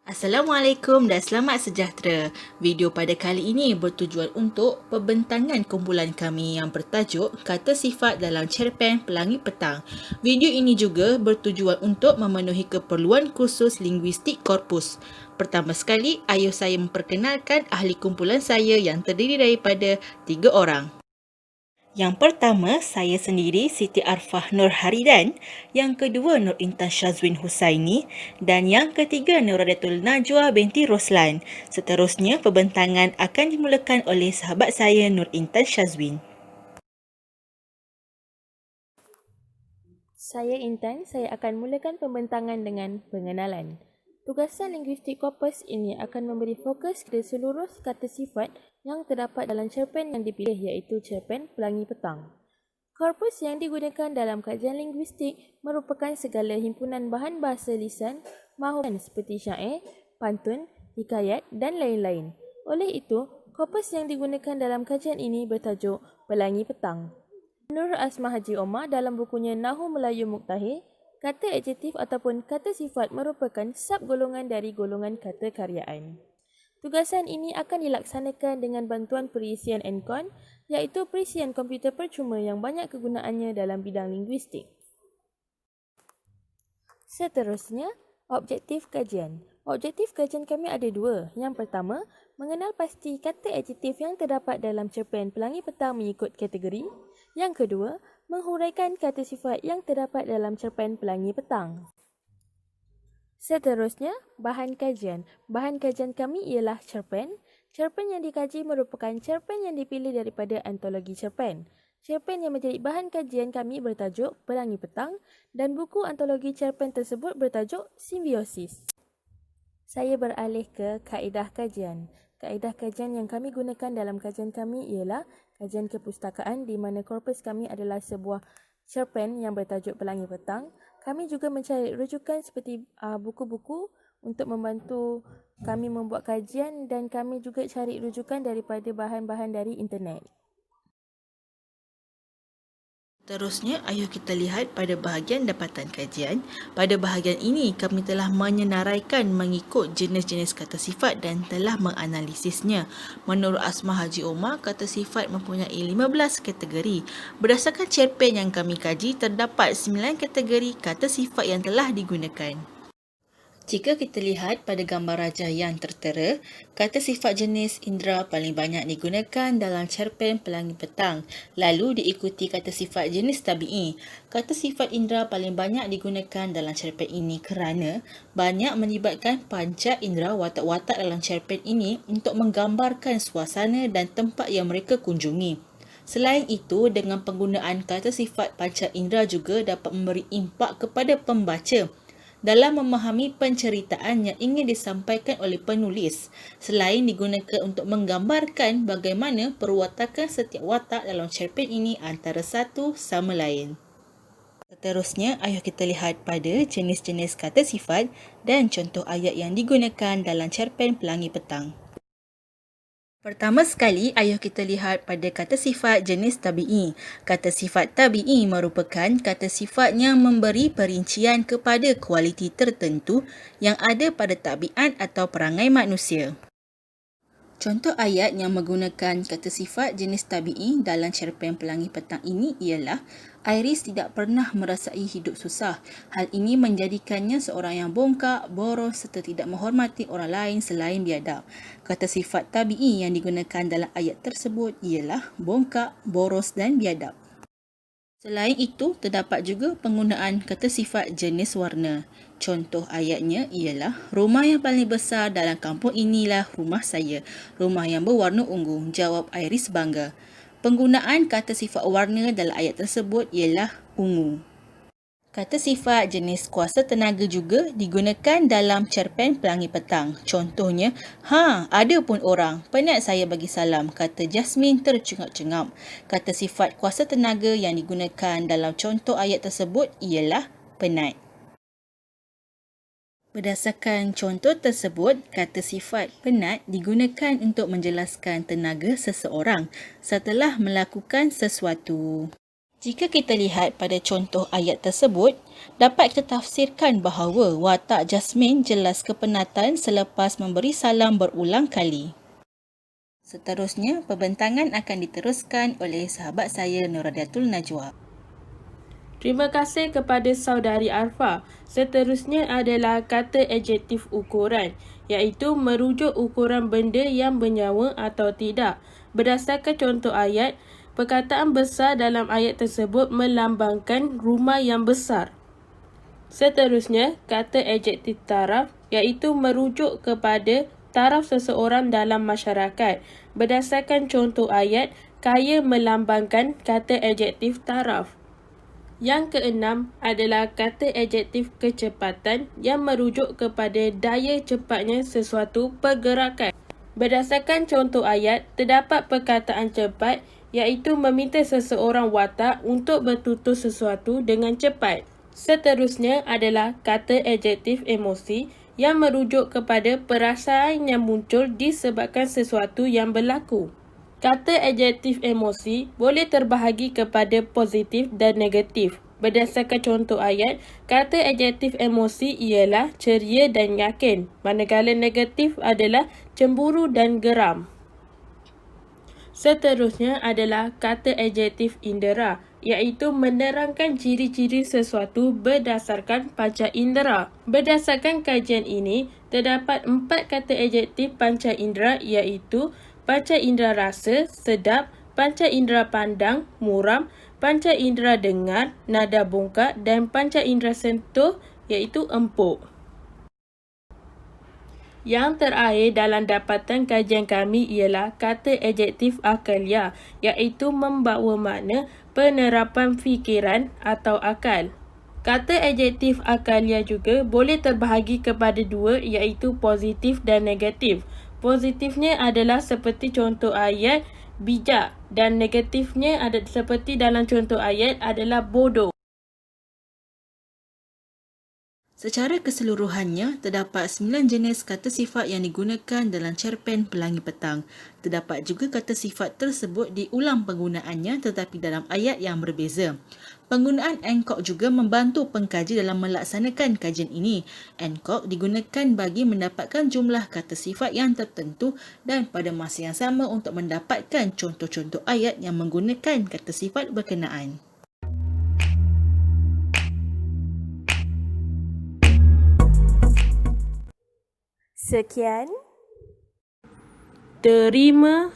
Assalamualaikum dan selamat sejahtera. Video pada kali ini bertujuan untuk pembentangan kumpulan kami yang bertajuk Kata Sifat dalam Cerpen Pelangi Petang. Video ini juga bertujuan untuk memenuhi keperluan kursus linguistik korpus. Pertama sekali, ayuh saya memperkenalkan ahli kumpulan saya yang terdiri daripada 3 orang. Yang pertama, saya sendiri Siti Arfah Nur Haridan. Yang kedua, Nur Intan Syazwin Husaini. Dan yang ketiga, Nuradatul Najwa binti Roslan. Seterusnya, pembentangan akan dimulakan oleh sahabat saya Nur Intan Syazwin. Saya Intan, saya akan mulakan pembentangan dengan pengenalan. Tugasan linguistik korpus ini akan memberi fokus ke seluruh kata sifat yang terdapat dalam cerpen yang dipilih iaitu cerpen Pelangi Petang. Korpus yang digunakan dalam kajian linguistik merupakan segala himpunan bahan bahasa lisan maupun seperti syair, pantun, hikayat dan lain-lain. Oleh itu, korpus yang digunakan dalam kajian ini bertajuk Pelangi Petang. Menurut Asma Haji Omar dalam bukunya Nahu Melayu Muktahir, kata adjektif ataupun kata sifat merupakan sub-golongan dari golongan kata karyaan. Tugasan ini akan dilaksanakan dengan bantuan perisian Encon, iaitu perisian komputer percuma yang banyak kegunaannya dalam bidang linguistik. Seterusnya, objektif kajian. Objektif kajian kami ada dua. Yang pertama, mengenal pasti kata adjektif yang terdapat dalam cerpen Pelangi Petang mengikut kategori. Yang kedua, menghuraikan kata sifat yang terdapat dalam cerpen Pelangi Petang. Seterusnya, bahan kajian. Bahan kajian kami ialah cerpen. Cerpen yang dikaji merupakan cerpen yang dipilih daripada antologi cerpen. Cerpen yang menjadi bahan kajian kami bertajuk Pelangi Petang dan buku antologi cerpen tersebut bertajuk Simbiosis. Saya beralih ke kaedah kajian. Kaedah kajian yang kami gunakan dalam kajian kami ialah kajian kepustakaan di mana korpus kami adalah sebuah cerpen yang bertajuk Pelangi Petang. Kami juga mencari rujukan seperti buku-buku untuk membantu kami membuat kajian dan kami juga cari rujukan daripada bahan-bahan dari internet. Terusnya, ayuh kita lihat pada bahagian dapatan kajian. Pada bahagian ini, kami telah menyenaraikan mengikut jenis-jenis kata sifat dan telah menganalisisnya. Menurut Asma Haji Omar, kata sifat mempunyai 15 kategori. Berdasarkan cerpen yang kami kaji, terdapat 9 kategori kata sifat yang telah digunakan. Jika kita lihat pada gambar rajah yang tertera, kata sifat jenis indera paling banyak digunakan dalam cerpen Pelangi Petang, lalu diikuti kata sifat jenis tabi'i. Kata sifat indera paling banyak digunakan dalam cerpen ini kerana banyak melibatkan panca indera watak-watak dalam cerpen ini untuk menggambarkan suasana dan tempat yang mereka kunjungi. Selain itu, dengan penggunaan kata sifat panca indera juga dapat memberi impak kepada pembaca dalam memahami penceritaan yang ingin disampaikan oleh penulis, selain digunakan untuk menggambarkan bagaimana perwatakan setiap watak dalam cerpen ini antara satu sama lain. Seterusnya, ayuh kita lihat pada jenis-jenis kata sifat dan contoh ayat yang digunakan dalam cerpen Pelangi Petang. Pertama sekali, ayuh kita lihat pada kata sifat jenis tabi'i. Kata sifat tabi'i merupakan kata sifat yang memberi perincian kepada kualiti tertentu yang ada pada tabiat atau perangai manusia. Contoh ayat yang menggunakan kata sifat jenis tabi'i dalam cerpen Pelangi Petang ini ialah Iris tidak pernah merasai hidup susah. Hal ini menjadikannya seorang yang bongkak, boros serta tidak menghormati orang lain selain biadab. Kata sifat tabi'i yang digunakan dalam ayat tersebut ialah bongkak, boros dan biadab. Selain itu, terdapat juga penggunaan kata sifat jenis warna. Contoh ayatnya ialah, rumah yang paling besar dalam kampung inilah rumah saya. Rumah yang berwarna ungu, jawab Iris bangga. Penggunaan kata sifat warna dalam ayat tersebut ialah ungu. Kata sifat jenis kuasa tenaga juga digunakan dalam cerpen Pelangi Petang. Contohnya, ada pun orang. Penat saya bagi salam, kata Jasmine tercengap-cengap. Kata sifat kuasa tenaga yang digunakan dalam contoh ayat tersebut ialah penat. Berdasarkan contoh tersebut, kata sifat penat digunakan untuk menjelaskan tenaga seseorang setelah melakukan sesuatu. Jika kita lihat pada contoh ayat tersebut, dapat kita tafsirkan bahawa watak Jasmine jelas kepenatan selepas memberi salam berulang kali. Seterusnya, perbentangan akan diteruskan oleh sahabat saya Nuradiatul Najwa. Terima kasih kepada saudari Arfa. Seterusnya adalah kata adjektif ukuran, iaitu merujuk ukuran benda yang bernyawa atau tidak. Berdasarkan contoh ayat, perkataan besar dalam ayat tersebut melambangkan rumah yang besar. Seterusnya, kata adjektif taraf, iaitu merujuk kepada taraf seseorang dalam masyarakat. Berdasarkan contoh ayat, kaya melambangkan kata adjektif taraf. Yang keenam adalah kata adjektif kecepatan yang merujuk kepada daya cepatnya sesuatu pergerakan. Berdasarkan contoh ayat, terdapat perkataan cepat iaitu meminta seseorang watak untuk bertutur sesuatu dengan cepat. Seterusnya adalah kata adjektif emosi yang merujuk kepada perasaan yang muncul disebabkan sesuatu yang berlaku. Kata adjektif emosi boleh terbahagi kepada positif dan negatif. Berdasarkan contoh ayat, kata adjektif emosi ialah ceria dan yakin, manakala negatif adalah cemburu dan geram. Seterusnya adalah kata adjektif indera, iaitu menerangkan ciri-ciri sesuatu berdasarkan panca indera. Berdasarkan kajian ini, terdapat 4 kata adjektif panca indera iaitu panca indera rasa, sedap, panca indera pandang, muram, panca indera dengar, nada bongkak dan panca indera sentuh iaitu empuk. Yang terakhir dalam dapatan kajian kami ialah kata adjektif akalia, iaitu membawa makna penerapan fikiran atau akal. Kata adjektif akalia juga boleh terbahagi kepada 2 iaitu positif dan negatif. Positifnya adalah seperti contoh ayat bijak dan negatifnya ada seperti dalam contoh ayat adalah bodoh. Secara keseluruhannya, terdapat 9 jenis kata sifat yang digunakan dalam cerpen Pelangi Petang. Terdapat juga kata sifat tersebut diulang penggunaannya tetapi dalam ayat yang berbeza. Penggunaan Anchor juga membantu pengkaji dalam melaksanakan kajian ini. Anchor digunakan bagi mendapatkan jumlah kata sifat yang tertentu dan pada masa yang sama untuk mendapatkan contoh-contoh ayat yang menggunakan kata sifat berkenaan. Sekian. Terima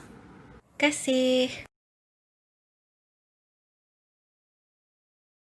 Terima kasih.